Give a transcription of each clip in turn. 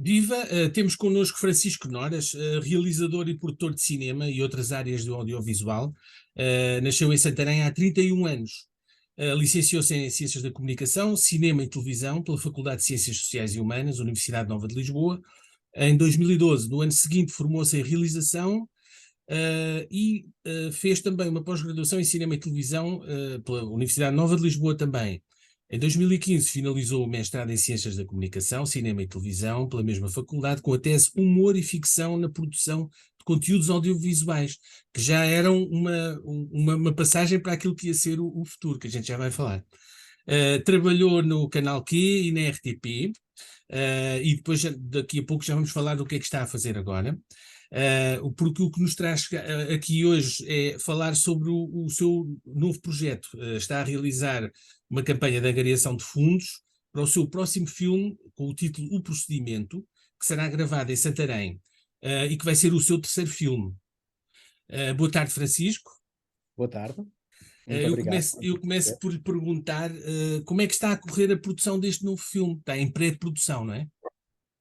Viva! Temos connosco Francisco Noras, realizador e produtor de cinema e outras áreas do audiovisual. Nasceu em Santarém há 31 anos. Licenciou-se em Ciências da Comunicação, Cinema e Televisão pela Faculdade de Ciências Sociais e Humanas, Universidade Nova de Lisboa. Em 2012, no ano seguinte, formou-se em Realização e fez também uma pós-graduação em Cinema e Televisão pela Universidade Nova de Lisboa também. Em 2015 finalizou o mestrado em Ciências da Comunicação, Cinema e Televisão pela mesma faculdade, com a tese Humor e Ficção na Produção de Conteúdos Audiovisuais, que já eram uma passagem para aquilo que ia ser o futuro, que a gente já vai falar. Trabalhou no Canal Q e na RTP, e depois daqui a pouco já vamos falar do que é que está a fazer agora. Porque o que nos traz aqui hoje é falar sobre o seu novo projeto. Está a realizar uma campanha de angariação de fundos para o seu próximo filme, com o título O Procedimento, que será gravado em Santarém, e que vai ser o seu terceiro filme. Boa tarde, Francisco. Boa tarde, muito Eu obrigado. começo por lhe perguntar como é que está a correr a produção deste novo filme. Está em pré-produção, não é?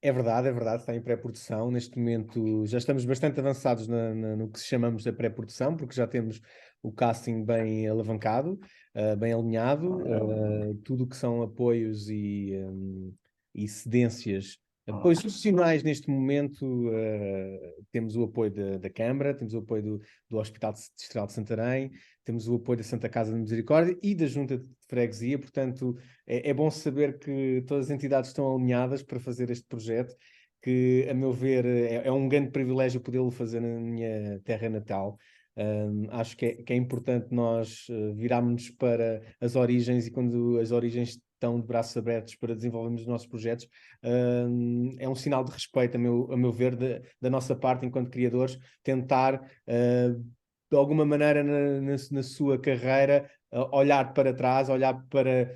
É verdade, está em pré-produção. Neste momento já estamos bastante avançados no que chamamos da pré-produção, porque já temos o casting bem alavancado, bem alinhado, tudo o que são apoios e cedências. Apoios institucionais neste momento, temos o apoio da Câmara, temos o apoio do Hospital Distrital de Santarém, temos o apoio da Santa Casa de Misericórdia e da Junta de Freguesia, portanto é bom saber que todas as entidades estão alinhadas para fazer este projeto, que, a meu ver, é um grande privilégio podê-lo fazer na minha terra natal. Acho que é importante nós virarmos para as origens, e quando as origens estão de braços abertos para desenvolvermos os nossos projetos, é um sinal de respeito, a meu ver, da nossa parte, enquanto criadores, tentar, de alguma maneira, na sua carreira, olhar para trás, olhar para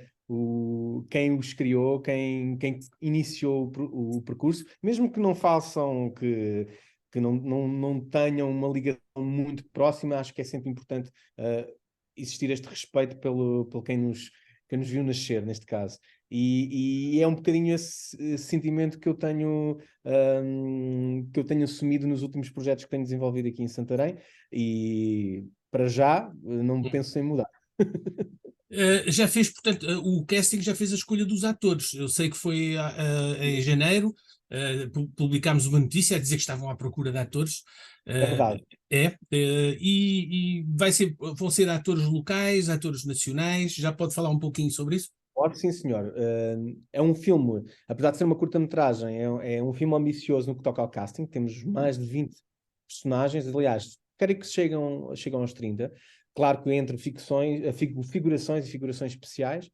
quem os criou, quem iniciou o percurso, mesmo que não façam, que não tenham uma ligação muito próxima. Acho que é sempre importante existir este respeito pelo quem nos viu nascer, neste caso. E é um bocadinho esse sentimento que eu tenho assumido nos últimos projetos que tenho desenvolvido aqui em Santarém, e para já não penso em mudar. Já fez, portanto, o casting já fez a escolha dos atores. Eu sei que foi em janeiro, publicámos uma notícia a dizer que estavam à procura de atores. É verdade. E vão ser atores locais, atores nacionais. Já pode falar um pouquinho sobre isso? Pode, sim, senhor. É um filme, apesar de ser uma curta-metragem, é um filme ambicioso no que toca ao casting. Temos mais de 20 personagens, aliás, creio que chegam aos 30. Claro que entre figurações e figurações especiais,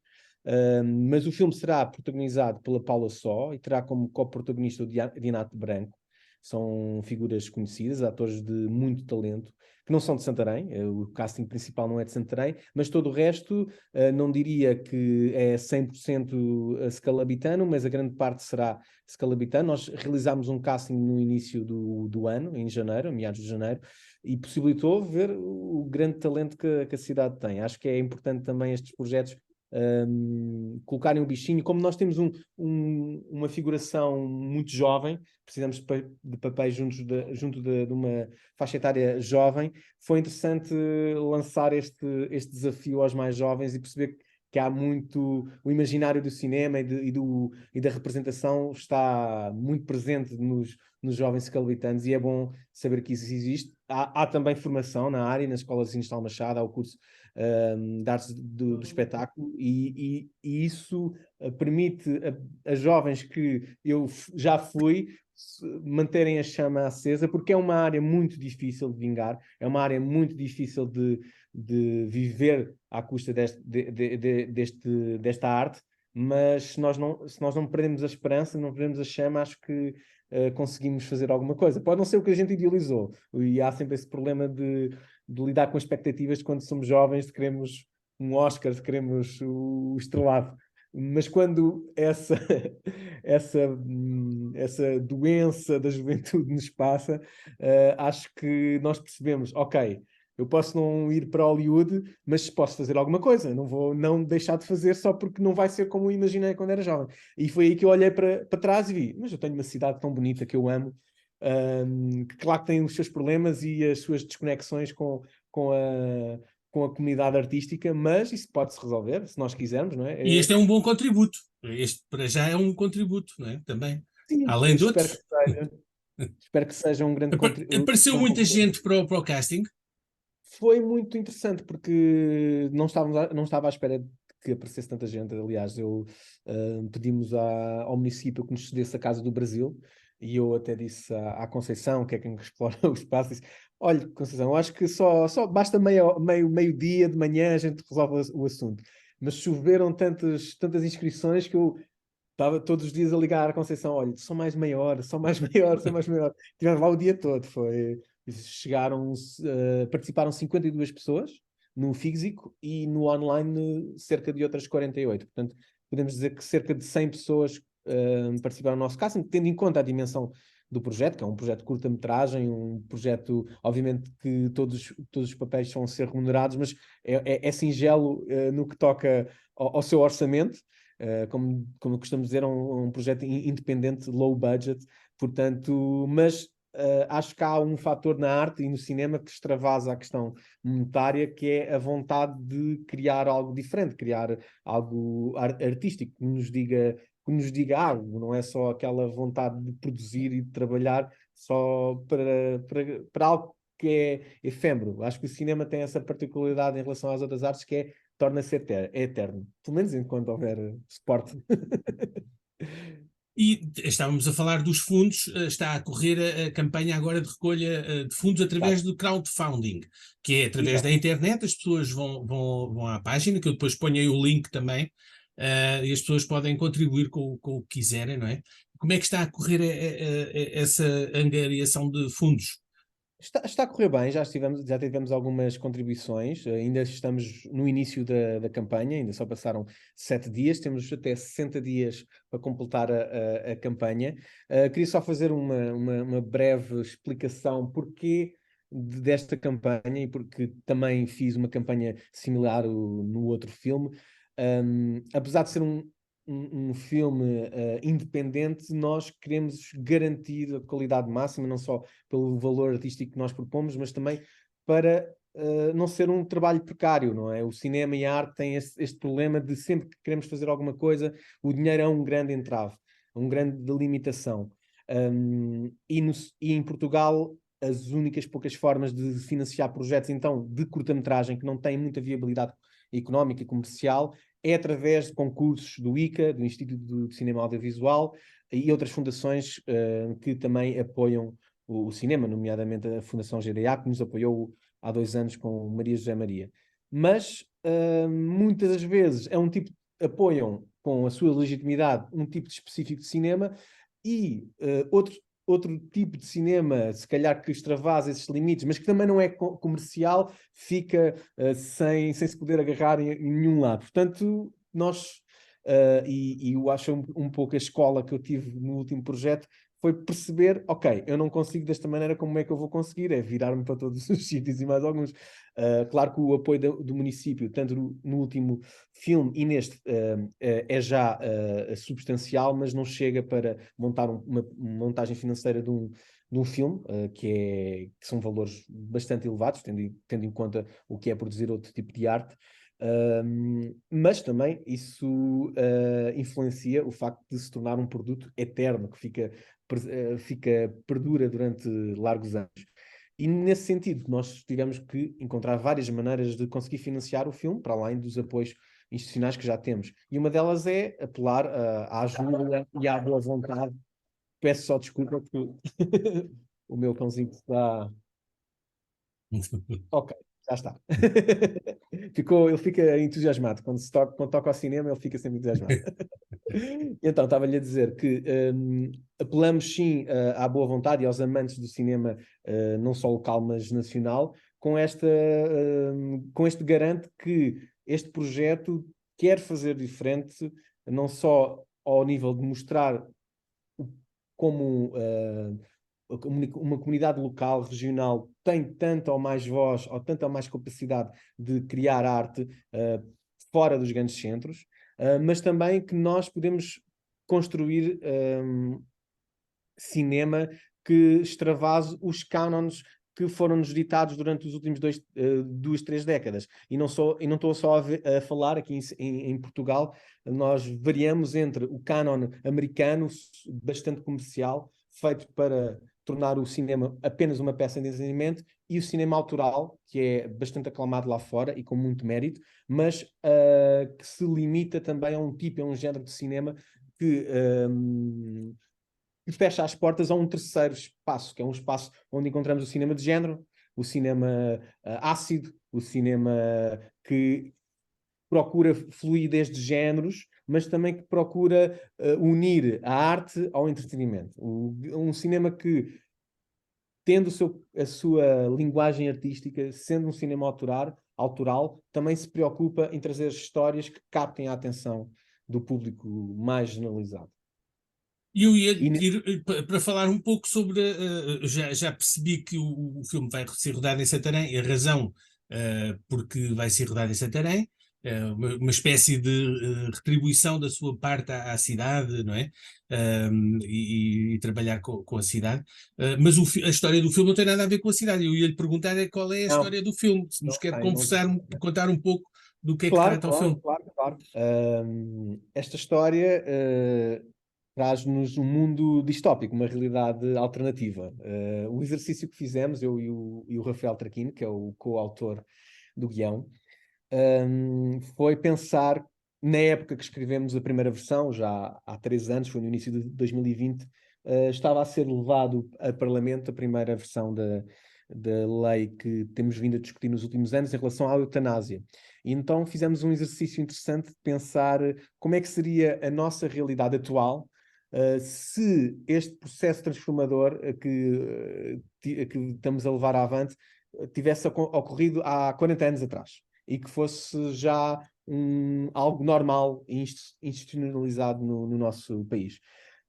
mas o filme será protagonizado pela Paula Só e terá como co-protagonista o Dinato Branco. São figuras conhecidas, atores de muito talento, que não são de Santarém. O casting principal não é de Santarém, mas todo o resto, não diria que é 100% scalabitano, mas a grande parte será scalabitano. Nós realizámos um casting no início do ano, em janeiro, meados de janeiro, e possibilitou ver o grande talento que a cidade tem. Acho que é importante também estes projetos colocarem um bichinho. Como nós temos uma figuração muito jovem, precisamos de papéis junto de uma faixa etária jovem, foi interessante lançar este desafio aos mais jovens e perceber que há muito, o imaginário do cinema e da representação está muito presente nos jovens scalabitanos, e é bom saber que isso existe. Há também formação na área, nas escolas de Ginastral Machado, há o curso de artes do espetáculo, e isso permite a jovens que eu já fui manterem a chama acesa, porque é uma área muito difícil de vingar, é uma área muito difícil de viver à custa desta arte, mas se nós não perdemos a esperança, não perdemos a chama, acho que conseguimos fazer alguma coisa. Pode não ser o que a gente idealizou, e há sempre esse problema de lidar com expectativas de quando somos jovens, de queremos um Oscar, de queremos o estrelado. Mas quando essa doença da juventude nos passa, acho que nós percebemos, ok, eu posso não ir para Hollywood, mas posso fazer alguma coisa. Não vou não deixar de fazer só porque não vai ser como eu imaginei quando era jovem. E foi aí que eu olhei para trás e vi, mas eu tenho uma cidade tão bonita que eu amo, que claro que tem os seus problemas e as suas desconexões com a, com a comunidade artística, mas isso pode-se resolver, se nós quisermos, não E é? este é um bom contributo. Este, para já, é um contributo, não é? Também. Sim, Além de espero que outros. seja. Espero que seja um grande Apareceu bom muita contributo. gente para o casting. Foi muito interessante porque não estava à espera de que aparecesse tanta gente. Aliás, pedimos ao município que nos cedesse a Casa do Brasil e eu até disse à Conceição, que é quem explora o espaço, disse, olha, Conceição, eu acho que só basta meio-dia de manhã a gente resolve o assunto. Mas choveram tantas inscrições que eu estava todos os dias a ligar à Conceição, olha, só mais meia hora, só mais meia hora, só mais meia hora. Tivemos lá o dia todo, participaram 52 pessoas no físico e no online cerca de outras 48. Portanto, podemos dizer que cerca de 100 pessoas participaram no nosso casting, tendo em conta a dimensão do projeto, que é um projeto de curta-metragem, um projeto, obviamente que todos os papéis vão ser remunerados, mas é singelo no que toca ao seu orçamento. Como costumamos dizer, é um projeto independente, low budget, portanto, mas acho que há um fator na arte e no cinema que extravasa a questão monetária, que é a vontade de criar algo diferente, criar algo artístico, que nos diga algo, não é só aquela vontade de produzir e de trabalhar só para algo que é efêmero. Acho que o cinema tem essa particularidade em relação às outras artes, que torna-se eterno. Pelo menos enquanto houver suporte. E estávamos a falar dos fundos, está a correr a campanha agora de recolha de fundos através Exato, do crowdfunding, que é através da exato. internet, as pessoas vão à página, que eu depois ponho aí o link também, e as pessoas podem contribuir com o que quiserem, não é? Como é que está a correr essa angariação de fundos? Está a correr bem, já tivemos algumas contribuições, ainda estamos no início da campanha, ainda só passaram 7 dias, temos até 60 dias para completar a campanha. Queria só fazer uma breve explicação desta campanha e porque também fiz uma campanha similar no outro filme. Apesar de ser um filme independente, nós queremos garantir a qualidade máxima, não só pelo valor artístico que nós propomos, mas também para não ser um trabalho precário, não é? O cinema e a arte têm este problema de sempre que queremos fazer alguma coisa, o dinheiro é um grande entrave, um grande delimitação. E em Portugal, as únicas poucas formas de financiar projetos, então, de curta-metragem, que não têm muita viabilidade económica e comercial, é através de concursos do ICA, do Instituto de Cinema Audiovisual, e outras fundações que também apoiam o cinema, nomeadamente a Fundação GDA, que nos apoiou há 2 anos com Maria José Maria. Mas muitas das vezes apoiam com a sua legitimidade um tipo de específico de cinema e outro tipo de cinema, se calhar que extravasa esses limites, mas que também não é comercial, fica sem se poder agarrar em nenhum lado. Portanto, e eu acho um pouco a escola que eu tive no último projeto, foi perceber, ok, eu não consigo desta maneira, como é que eu vou conseguir? É virar-me para todos os sítios e mais alguns. Claro que o apoio do município, tanto no último filme e neste, é já substancial, mas não chega para montar uma montagem financeira de um filme, que são valores bastante elevados, tendo em conta o que é produzir outro tipo de arte. Mas também isso influencia o facto de se tornar um produto eterno, que perdura durante largos anos. E nesse sentido, nós tivemos que encontrar várias maneiras de conseguir financiar o filme, para além dos apoios institucionais que já temos. E uma delas é apelar à ajuda e à boa vontade. Peço só desculpa porque o meu cãozinho está. Ok, já está. Ele fica entusiasmado. Quando toca ao cinema, ele fica sempre entusiasmado. Então, estava-lhe a dizer que apelamos sim à boa vontade e aos amantes do cinema, não só local, mas nacional, com este garante que este projeto quer fazer diferente, não só ao nível de mostrar como uma comunidade local, regional, tem tanto ou mais voz ou tanta ou mais capacidade de criar arte fora dos grandes centros, mas também que nós podemos construir cinema que extravase os cânones que foram-nos ditados durante os últimos 2, 3 décadas. E não estou só a falar aqui em Portugal, nós variamos entre o cânon americano, bastante comercial, feito para tornar o cinema apenas uma peça de entretenimento, e o cinema autoral, que é bastante aclamado lá fora e com muito mérito, mas que se limita também a um tipo, a um género de cinema que e fecha as portas a um terceiro espaço, que é um espaço onde encontramos o cinema de género, o cinema ácido, o cinema que procura fluidez de géneros, mas também que procura unir a arte ao entretenimento. Um cinema que, tendo a sua linguagem artística, sendo um cinema autoral, também se preocupa em trazer histórias que captem a atenção do público mais generalizado. E eu ia E ir para falar um pouco sobre. Já percebi que o filme vai ser rodado em Santarém, a razão porque vai ser rodado em Santarém, uma espécie de retribuição da sua parte à cidade, não é? E trabalhar com a cidade. Mas a história do filme não tem nada a ver com a cidade. Eu ia lhe perguntar qual é a não, história do filme, se nos não quer tem, não tem. contar um pouco do que é que Claro, trata o claro, filme. claro, claro. Esta história traz-nos um mundo distópico, uma realidade alternativa. O exercício que fizemos, eu e o Rafael Traquino, que é o coautor do guião, foi pensar, na época que escrevemos a primeira versão, já há 3 anos, foi no início de 2020, estava a ser levado a Parlamento a primeira versão da lei que temos vindo a discutir nos últimos anos em relação à eutanásia. E então fizemos um exercício interessante de pensar como é que seria a nossa realidade atual se este processo transformador que estamos a levar avante tivesse ocorrido há 40 anos atrás e que fosse já algo normal e institucionalizado no nosso país.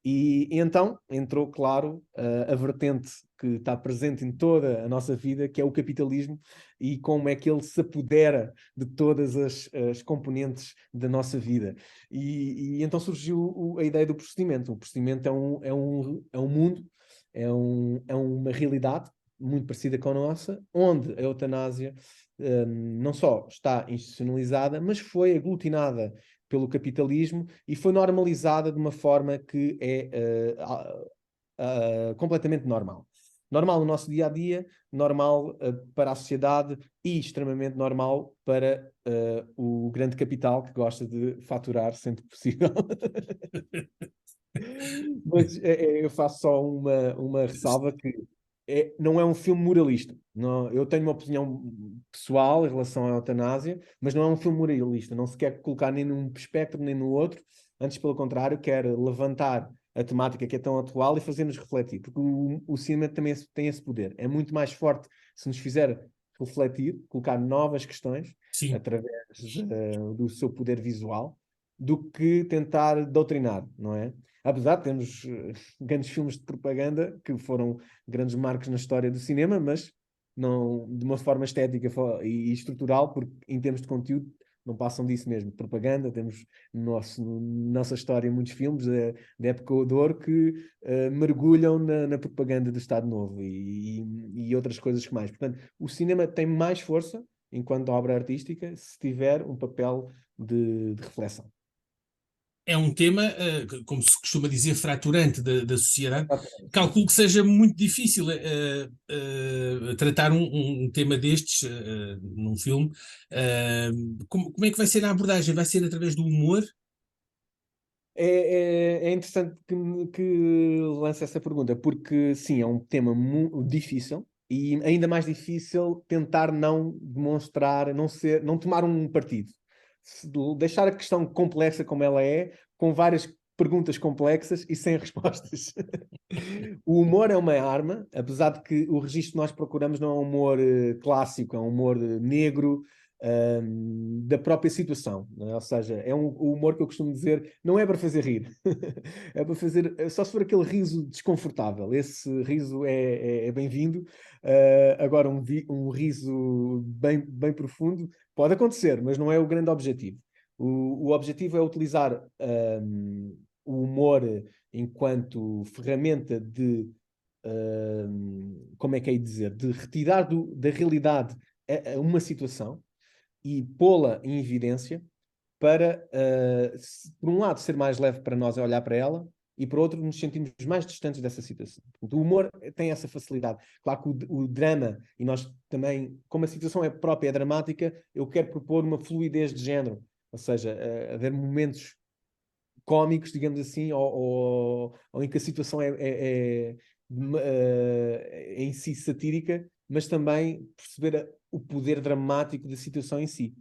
E então entrou, claro, a vertente que está presente em toda a nossa vida, que é o capitalismo, e como é que ele se apodera de todas as componentes da nossa vida. E então surgiu a ideia do procedimento. O procedimento é um mundo, é uma realidade muito parecida com a nossa, onde a eutanásia não só está institucionalizada, mas foi aglutinada pelo capitalismo e foi normalizada de uma forma que é completamente normal. Normal no nosso dia a dia, normal para a sociedade e extremamente normal para o grande capital que gosta de faturar sempre que possível. Mas eu faço só uma ressalva que não é um filme moralista. Não, eu tenho uma opinião pessoal em relação à eutanásia, mas não é um filme moralista. Não se quer colocar nem num espectro nem no outro. Antes, pelo contrário, quer levantar a temática que é tão atual e fazer-nos refletir. Porque o cinema também tem esse poder. É muito mais forte se nos fizer refletir, colocar novas questões Sim. através do seu poder visual, do que tentar doutrinar, não é? Apesar de termos grandes filmes de propaganda que foram grandes marcos na história do cinema, mas não de uma forma estética e estrutural, porque em termos de conteúdo não passam disso mesmo. Propaganda, temos nossa história muitos filmes da época de ouro que mergulham na propaganda do Estado Novo e outras coisas que mais. Portanto, o cinema tem mais força enquanto obra artística se tiver um papel de reflexão. É um tema, como se costuma dizer, fraturante da sociedade. Calculo que seja muito difícil tratar um tema destes num filme. Como é que vai ser a abordagem? Vai ser através do humor? É interessante que lance essa pergunta, porque sim, é um tema difícil e ainda mais difícil tentar não demonstrar, não tomar um partido. Deixar a questão complexa como ela é, com várias perguntas complexas e sem respostas. O humor é uma arma, apesar de que o registro que nós procuramos não é um humor clássico, é um humor negro, da própria situação, não é? Ou seja, é o humor que eu costumo dizer, não é para fazer rir, é para fazer, só se for aquele riso desconfortável, esse riso é bem-vindo. Agora um riso bem profundo pode acontecer, mas não é o grande objetivo. O objetivo é utilizar o humor enquanto ferramenta de, como é que é de dizer, de retirar da realidade a uma situação e pô-la em evidência para, por um lado, ser mais leve para nós a olhar para ela e, por outro, nos sentirmos mais distantes dessa situação. Portanto, o humor tem essa facilidade. Claro que o drama, e nós também, como a situação é própria, é dramática, eu quero propor uma fluidez de género, ou seja, haver momentos cómicos, digamos assim, ou em que a situação é em si satírica, mas também perceber o poder dramático da situação em si.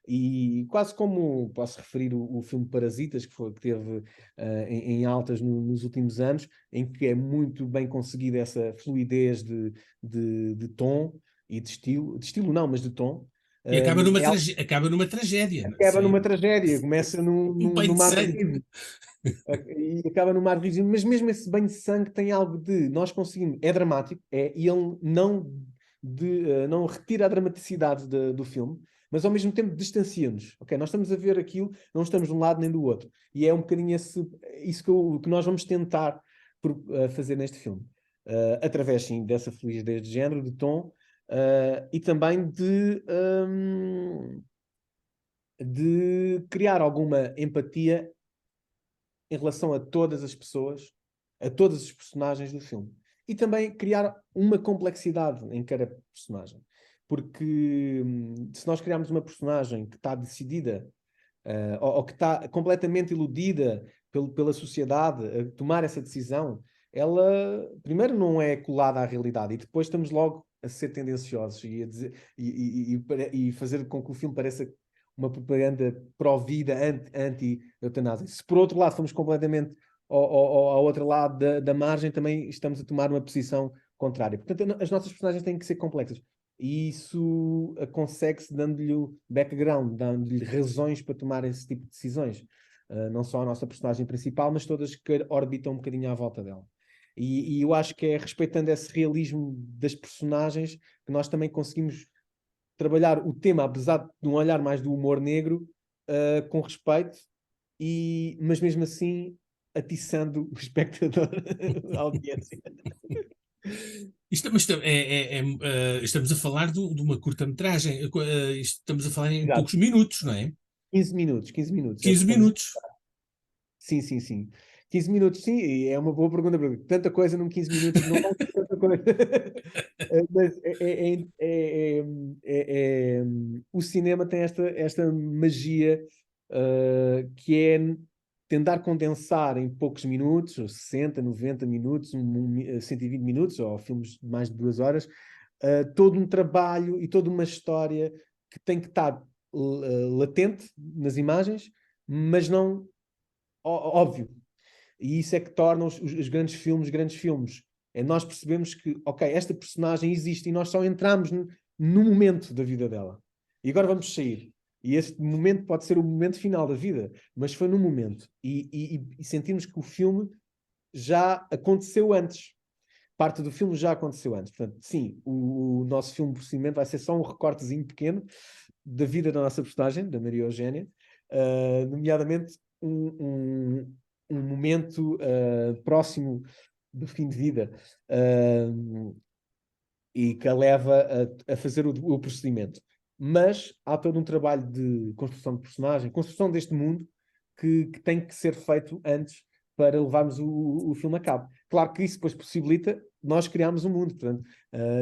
E quase como posso referir o filme Parasitas, que teve em altas nos últimos anos, em que é muito bem conseguida essa fluidez de tom e de estilo não, mas de tom. E É algo acaba numa tragédia, que não acaba sei. numa tragédia, começa Um banho no de mar de sangue. riso e acaba no mar de riso, mas mesmo esse banho de sangue tem algo de nós conseguimos, é dramático, e ele não retira a dramaticidade do filme, mas ao mesmo tempo distancia-nos. Ok, nós estamos a ver aquilo, não estamos de um lado nem do outro, e é um bocadinho isso que nós vamos tentar fazer neste filme. Através, sim, dessa fluidez de género, de tom, e também de criar alguma empatia em relação a todas as pessoas, a todos os personagens do filme. E também criar uma complexidade em cada personagem. Porque se nós criarmos uma personagem que está decidida, ou que está completamente iludida pela sociedade a tomar essa decisão, ela primeiro não é colada à realidade e depois estamos logo a ser tendenciosos e, a dizer, e fazer com que o filme pareça uma propaganda pró-vida, anti-eutanásia. Se por outro lado formos completamente ao outro lado da margem, também estamos a tomar uma posição contrária. Portanto, as nossas personagens têm que ser complexas. E isso consegue-se dando-lhe background, dando-lhe razões para tomar esse tipo de decisões. Não só a nossa personagem principal, mas todas que orbitam um bocadinho à volta dela. E eu acho que é respeitando esse realismo das personagens que nós também conseguimos trabalhar o tema, apesar de um olhar mais do humor negro, com respeito, mas mesmo assim atiçando o espectador, a audiência. Estamos a falar de uma curta-metragem. Estamos a falar em Exato. poucos minutos, não é? 15 minutos. É o que 15 estamos. minutos. Sim, sim, sim. 15 minutos, sim, e é uma boa pergunta, porque tanta coisa num 15 minutos não vai ser tanta coisa. Mas o cinema tem esta magia, que é tentar condensar em poucos minutos, ou 60, 90 minutos, 120 minutos, ou filmes de mais de 2 horas, todo um trabalho e toda uma história que tem que estar latente nas imagens, mas não óbvio. E isso é que torna os grandes filmes grandes filmes. É nós percebemos que, ok, esta personagem existe e nós só entramos no momento da vida dela. E agora vamos sair. E este momento pode ser o momento final da vida, mas foi no momento. E sentimos que o filme já aconteceu antes. Parte do filme já aconteceu antes. Portanto, sim, o nosso filme procedimento vai ser só um recortezinho pequeno da vida da nossa personagem, da Maria Eugénia, nomeadamente um momento próximo do fim de vida, e que a leva a fazer o procedimento. Mas há todo um trabalho de construção de personagem, construção deste mundo, que tem que ser feito antes para levarmos o filme a cabo. Claro que isso depois possibilita nós criarmos um mundo, portanto,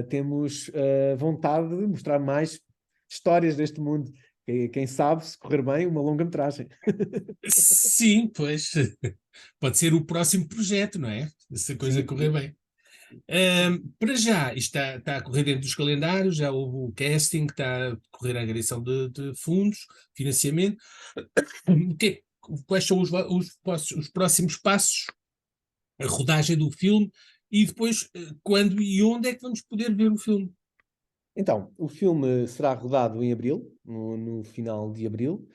temos vontade de mostrar mais histórias deste mundo. Quem sabe, se correr bem, uma longa-metragem. Sim, pois. Pode ser o próximo projeto, não é? Se a coisa Sim, correr bem. Para já, isto está a correr dentro dos calendários, já houve o casting, está a correr a agressão de fundos, financiamento. Quais são os próximos passos, a rodagem do filme e depois quando e onde é que vamos poder ver o filme? Então, o filme será rodado em abril, no final de abril.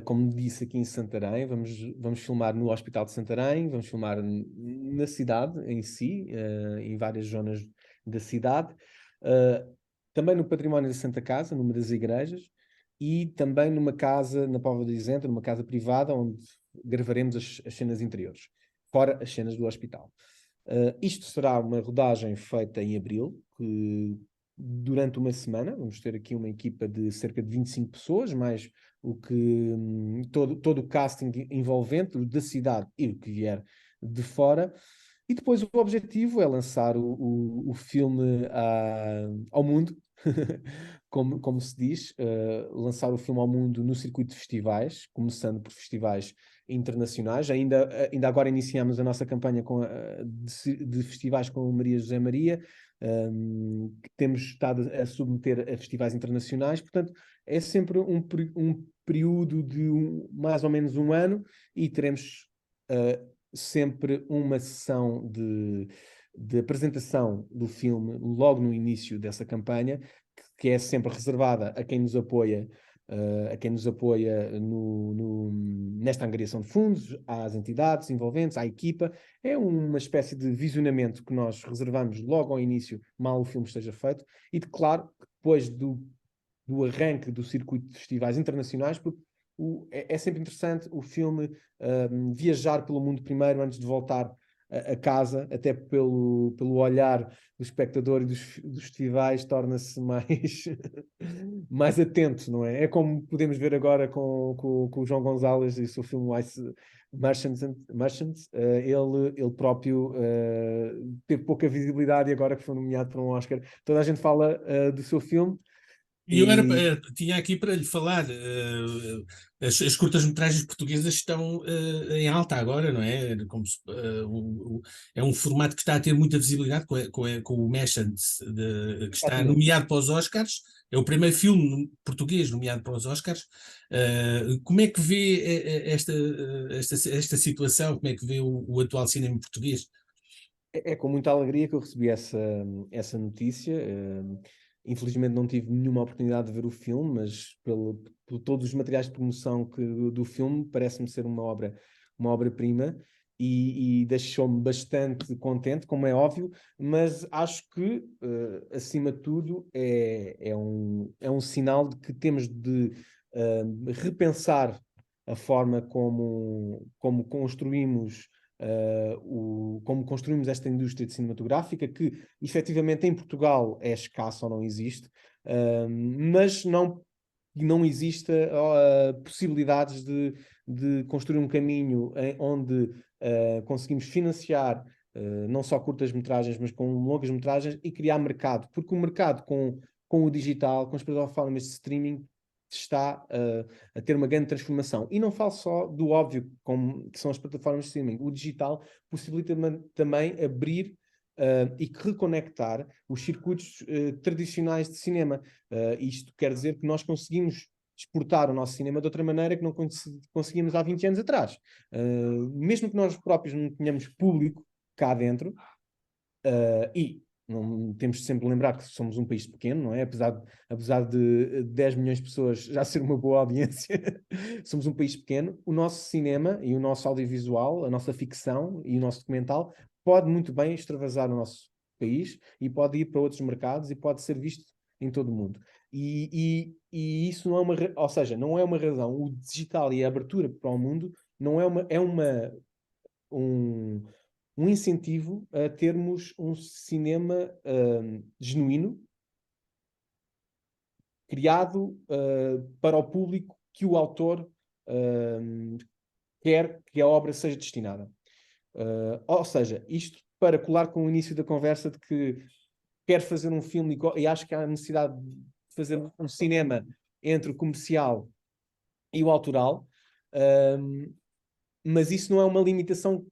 Como disse, aqui em Santarém, vamos filmar no Hospital de Santarém, vamos filmar na cidade em si, em várias zonas da cidade, uh, também no Património da Santa Casa, numa das igrejas, e também numa casa na Póvoa de Isenta, numa casa privada, onde gravaremos as cenas interiores, fora as cenas do hospital. Isto será uma rodagem feita em abril, que durante uma semana, vamos ter aqui uma equipa de cerca de 25 pessoas, mais o que todo o casting envolvente da cidade e o que vier de fora. E depois o objetivo é lançar o filme ao mundo, como se diz, lançar o filme ao mundo no circuito de festivais, começando por festivais internacionais. Ainda agora iniciamos a nossa campanha de festivais com Maria José Maria, que temos estado a submeter a festivais internacionais. Portanto, é sempre um período de mais ou menos um ano, e teremos sempre uma sessão de apresentação do filme logo no início dessa campanha, que é sempre reservada a quem nos apoia, nesta angariação de fundos, às entidades envolventes, à equipa. É uma espécie de visionamento que nós reservamos logo ao início, mal o filme esteja feito, e claro, depois do arranque do circuito de festivais internacionais, porque é sempre interessante o filme viajar pelo mundo primeiro antes de voltar a casa, até pelo olhar do espectador e dos festivais, torna-se mais, mais atento, não é? É como podemos ver agora com o João Gonzalez e o seu filme Ice Merchants. Ele próprio teve pouca visibilidade, e agora que foi nomeado para um Oscar, toda a gente fala do seu filme. E tinha aqui para lhe falar, as curtas-metragens portuguesas estão em alta agora, não é? É um formato que está a ter muita visibilidade com o Mashant, que está Exatamente. nomeado para os Oscars. É o primeiro filme português nomeado para os Oscars. Como é que vê esta situação? Como é que vê o atual cinema português? É com muita alegria que eu recebi essa notícia. Infelizmente não tive nenhuma oportunidade de ver o filme, mas por todos os materiais de promoção do filme, parece-me ser uma obra-prima, e deixou-me bastante contente, como é óbvio, mas acho que, acima de tudo, é um sinal de que temos de repensar a forma como construímos como construímos esta indústria de cinematográfica, que efetivamente em Portugal é escassa ou não existe, mas não existe possibilidades de construir um caminho onde conseguimos financiar não só curtas-metragens, mas com longas-metragens, e criar mercado, porque o mercado com o digital, com as plataformas de streaming, está a ter uma grande transformação. E não falo só do óbvio, que são as plataformas de streaming. O digital possibilita também abrir e reconectar os circuitos tradicionais de cinema. Isto quer dizer que nós conseguimos exportar o nosso cinema de outra maneira que não conseguíamos há 20 anos atrás. Mesmo que nós próprios não tenhamos público cá dentro, e não temos de sempre lembrar que somos um país pequeno, não é? Apesar de 10 milhões de pessoas já ser uma boa audiência, somos um país pequeno. O nosso cinema e o nosso audiovisual, a nossa ficção e o nosso documental pode muito bem extravasar o nosso país, e pode ir para outros mercados, e pode ser visto em todo o mundo. E isso não é ou seja, não é uma razão. O digital e a abertura para o mundo não um incentivo a termos um cinema genuíno, criado para o público que o autor quer que a obra seja destinada. Ou seja, isto para colar com o início da conversa de que quer fazer um filme, e acho que há necessidade de fazer um cinema entre o comercial e o autoral, mas isso não é uma limitação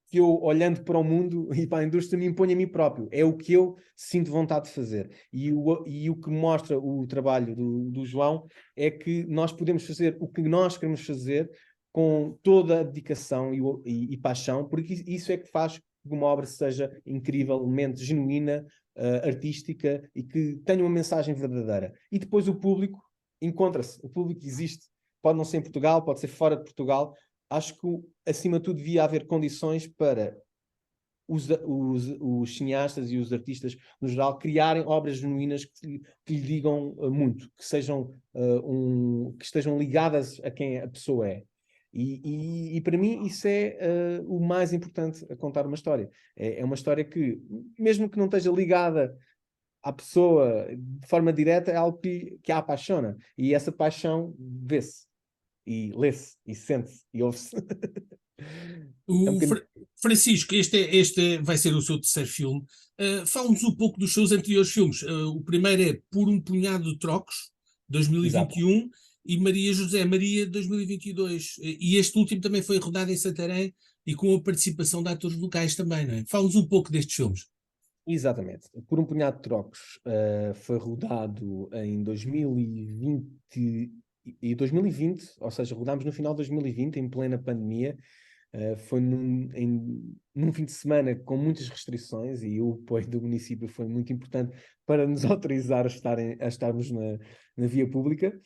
que eu, olhando para o mundo e para a indústria, me imponho a mim próprio. É o que eu sinto vontade de fazer. E o que mostra o trabalho do João é que nós podemos fazer o que nós queremos fazer com toda a dedicação e paixão, porque isso é que faz que uma obra seja incrivelmente genuína, artística e que tenha uma mensagem verdadeira. E depois o público encontra-se, o público existe, pode não ser em Portugal, pode ser fora de Portugal. Acho que, acima de tudo, devia haver condições para os cineastas e os artistas, no geral, criarem obras genuínas que lhe digam muito, que sejam que estejam ligadas a quem a pessoa é. E para mim isso é o mais importante a contar uma história. É uma história que, mesmo que não esteja ligada à pessoa de forma direta, é algo que a apaixona. E essa paixão vê-se, e lê-se, e sente-se, e ouve-se. É um O bocadinho... Francisco, este vai ser o seu terceiro filme. Fala-nos um pouco dos seus anteriores filmes. O primeiro é Por um Punhado de Trocos, Exato. 2021, e Maria José Maria, 2022. E este último também foi rodado em Santarém e com a participação de atores locais também, não é? Fala-nos um pouco destes filmes. Exatamente. Por um Punhado de Trocos foi rodado em 2020, ou seja, rodámos no final de 2020, em plena pandemia. Foi num fim de semana com muitas restrições e o apoio do município foi muito importante para nos autorizar a estarmos na via pública.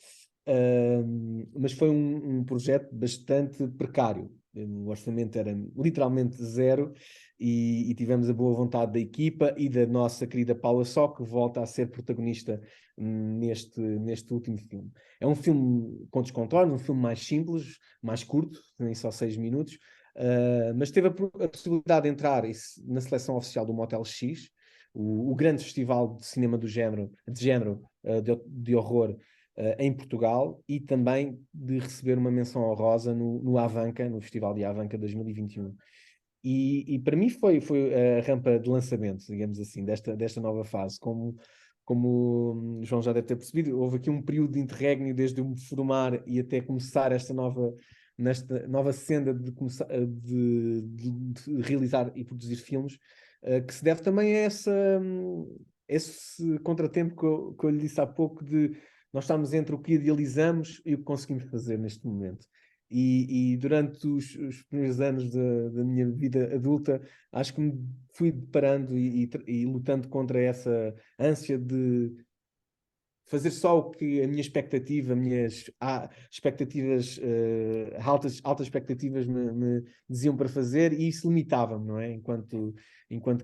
Mas foi um projeto bastante precário. O orçamento era literalmente zero e tivemos a boa vontade da equipa e da nossa querida Paula Só, que volta a ser protagonista neste último filme. É um filme com descontorno, um filme mais simples, mais curto, nem só 6 minutos, mas teve a possibilidade de entrar na seleção oficial do Motel X, o grande festival de cinema de género, de horror, em Portugal, e também de receber uma menção honrosa no Avanca, no Festival de Avanca 2021. E para mim foi a rampa de lançamento, digamos assim, desta nova fase. Como o João já deve ter percebido, houve aqui um período de interregno desde eu me formar e até começar nesta nova senda de, começar, de realizar e produzir filmes, que se deve também a esse contratempo que eu lhe disse há pouco, de nós estamos entre o que idealizamos e o que conseguimos fazer neste momento. E durante os primeiros anos da minha vida adulta, acho que me fui deparando e lutando contra essa ânsia de fazer só o que a minha expectativa, minhas expectativas, altas expectativas me diziam para fazer, e isso limitava-me, não é? Enquanto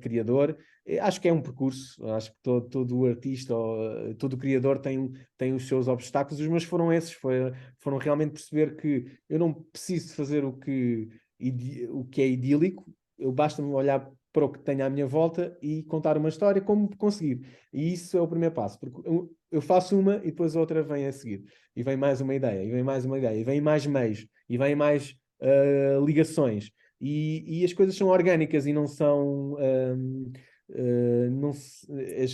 criador. Acho que é um percurso, acho que todo artista, ou, todo criador tem os seus obstáculos. Os meus foram esses, foram realmente perceber que eu não preciso fazer o que é idílico, basta-me olhar para o que tenho à minha volta e contar uma história como conseguir. E isso é o primeiro passo, porque eu faço uma e depois a outra vem a seguir. E vem mais uma ideia, e vem mais uma ideia, e vem mais meios, e vem mais ligações. E as coisas são orgânicas e não são...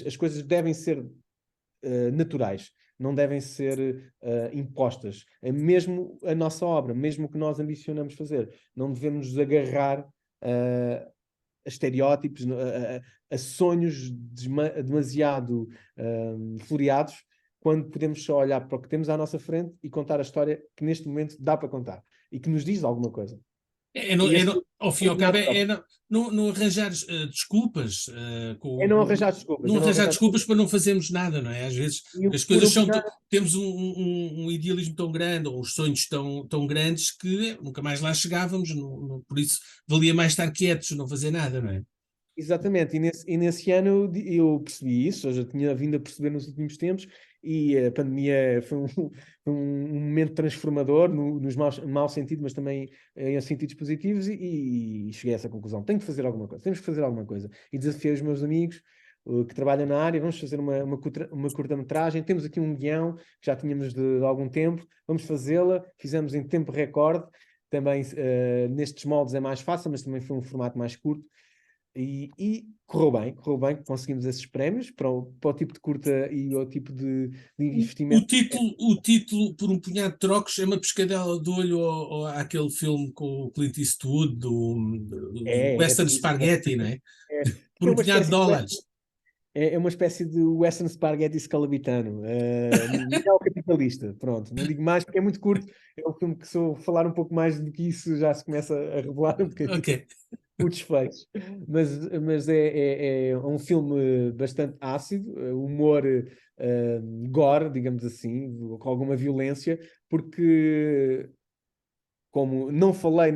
as coisas devem ser naturais, não devem ser impostas. É mesmo a nossa obra, mesmo o que nós ambicionamos fazer. Não devemos nos agarrar a estereótipos, a sonhos demasiado floreados, quando podemos só olhar para o que temos à nossa frente e contar a história que neste momento dá para contar e que nos diz alguma coisa. E esse Ao fim e ao cabo, combinado não arranjar desculpas, é não arranjar desculpas, não é não arranjar arranjar desculpas desculpas. para não fazermos nada, não é? Às vezes E as por coisas um punhado, temos um idealismo tão grande, ou uns sonhos tão grandes que nunca mais lá chegávamos, por isso valia mais estar quietos, não fazer nada, não é? exatamente, e nesse ano eu percebi isso, eu já tinha vindo a perceber nos últimos tempos, e a pandemia foi um momento transformador, nos mau sentido, mas também em sentidos positivos, e cheguei a essa conclusão. Tenho que fazer alguma coisa, temos que fazer alguma coisa. E desafiei os meus amigos que trabalham na área, vamos fazer uma curta-metragem, temos aqui um guião que já tínhamos de algum tempo, vamos fazê-la, fizemos em tempo recorde, também nestes moldes é mais fácil, mas também foi um formato mais curto. E correu bem, conseguimos esses prémios para o tipo de curta e o tipo de investimento. O título, Por um Punhado de Trocos, é uma pescadela de olho àquele filme com o Clint Eastwood, do É Western tradicional. Spaghetti, não é? Por É um uma punhado de espécie de, dólares. é uma espécie de Western Spaghetti scalabitano, neocapitalista. Pronto, não digo mais porque é muito curto. É um filme que, se eu falar um pouco mais do que isso, já se começa a revelar um bocadinho. Ok. o desfecho. Mas é um filme bastante ácido, humor gore, digamos assim, com alguma violência, porque, como não falei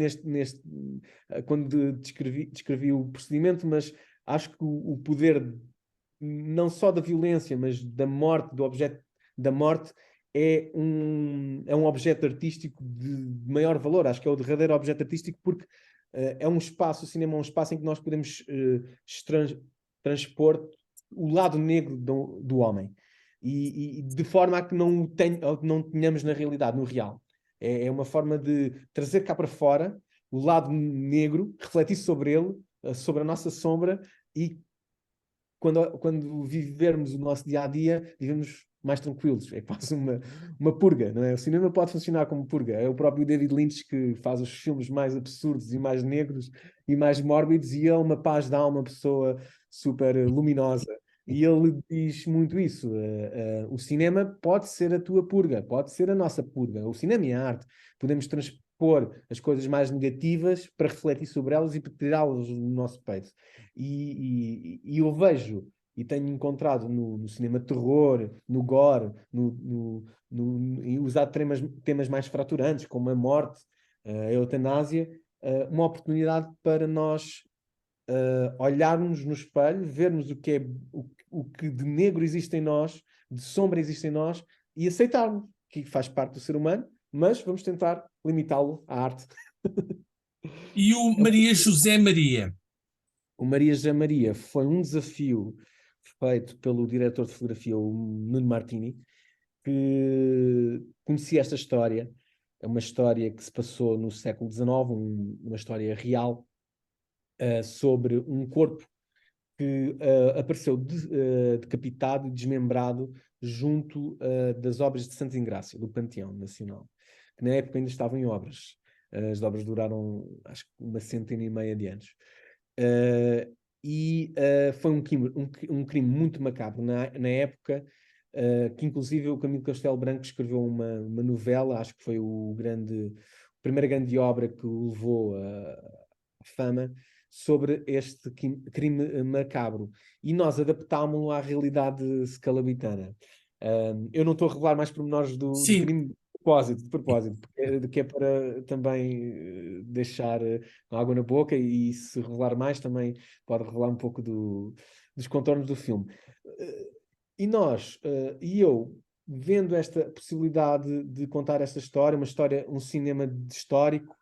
quando descrevi o procedimento, mas acho que o poder não só da violência, mas da morte, do objeto da morte, é um objeto artístico de maior valor. Acho que é o derradeiro objeto artístico porque é um espaço, o cinema é um espaço em que nós podemos transpor o lado negro do homem. E de forma a que não tenhamos na realidade, no real. É uma forma de trazer cá para fora o lado negro, refletir sobre ele, sobre a nossa sombra, e quando vivermos o nosso dia a dia, vivemos mais tranquilos. É quase uma purga, não é? O cinema pode funcionar como purga. É o próprio David Lynch que faz os filmes mais absurdos e mais negros e mais mórbidos, e ele é uma paz de alma, uma pessoa super luminosa. E ele diz muito isso. O cinema pode ser a tua purga, pode ser a nossa purga. O cinema e a arte. Podemos transpor as coisas mais negativas para refletir sobre elas e para tirá-las do nosso peito. E eu vejo e tenho encontrado no cinema terror, no gore, e usar temas mais fraturantes, como a morte, a eutanásia, uma oportunidade para nós olharmos no espelho, vermos o que de negro existe em nós, de sombra existe em nós, e aceitarmos que faz parte do ser humano, mas vamos tentar limitá-lo à arte. E o Maria José Maria? O Maria José Maria foi um desafio feito pelo diretor de fotografia, o Nuno Martini, que conhecia esta história. É uma história que se passou no século XIX, uma história real, sobre um corpo que apareceu decapitado e desmembrado junto das obras de Santa Engrácia, do Panteão Nacional, que na época ainda estavam em obras. As obras duraram, acho que, 150 de anos. Foi um crime muito macabro na época, que inclusive o Camilo Castelo Branco escreveu uma novela, acho que foi a primeira grande obra que o levou à fama, sobre este crime macabro. E nós adaptámo-lo à realidade scalabitana. Eu não estou a revelar mais pormenores do Sim, crime de propósito, porque é para também deixar água na boca, e se revelar mais também pode revelar um pouco dos contornos do filme. Eu, vendo esta possibilidade de contar esta história, um cinema histórico,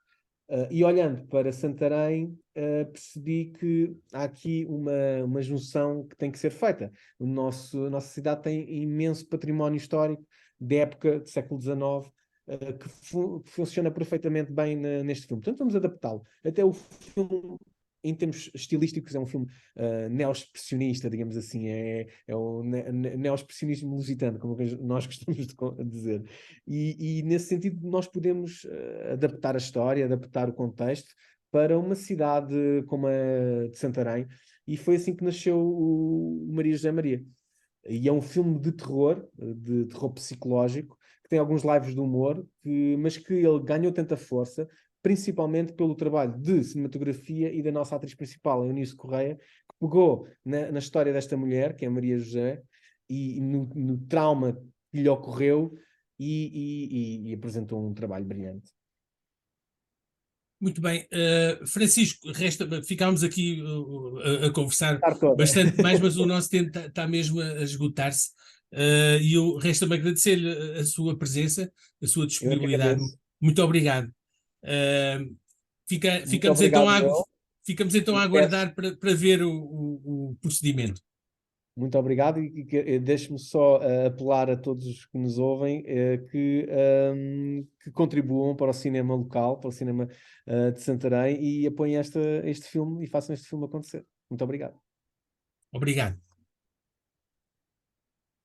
e olhando para Santarém, percebi que há aqui uma junção que tem que ser feita. A nossa cidade tem imenso património histórico de época do século XIX, que funciona perfeitamente bem neste filme. Portanto, vamos adaptá-lo. Até o filme, em termos estilísticos, é um filme neo-expressionista, digamos assim. É o neo-expressionismo lusitano, como nós gostamos de dizer. E nesse sentido, nós podemos adaptar a história, adaptar o contexto para uma cidade como a de Santarém. E foi assim que nasceu o Maria José Maria. E é um filme de terror psicológico, que tem alguns lives de humor, mas que ele ganhou tanta força, principalmente pelo trabalho de cinematografia e da nossa atriz principal, a Eunice Correia, que pegou na história desta mulher, que é Maria José, e no trauma que lhe ocorreu, e apresentou um trabalho brilhante. muito bem. Francisco, ficámos aqui a conversar Estar toda. bastante mais, mas o nosso tempo está mesmo a esgotar-se. E resta-me agradecer-lhe a sua presença, a sua Eu é que disponibilidade. agradeço. Muito obrigado. Muito Ficamos então obrigado, eu. a E peço aguardar para ver o procedimento. Muito obrigado, e deixe-me só apelar a todos que nos ouvem, que contribuam para o cinema local, para o cinema de Santarém, e apoiem este filme e façam este filme acontecer. Muito obrigado. Obrigado.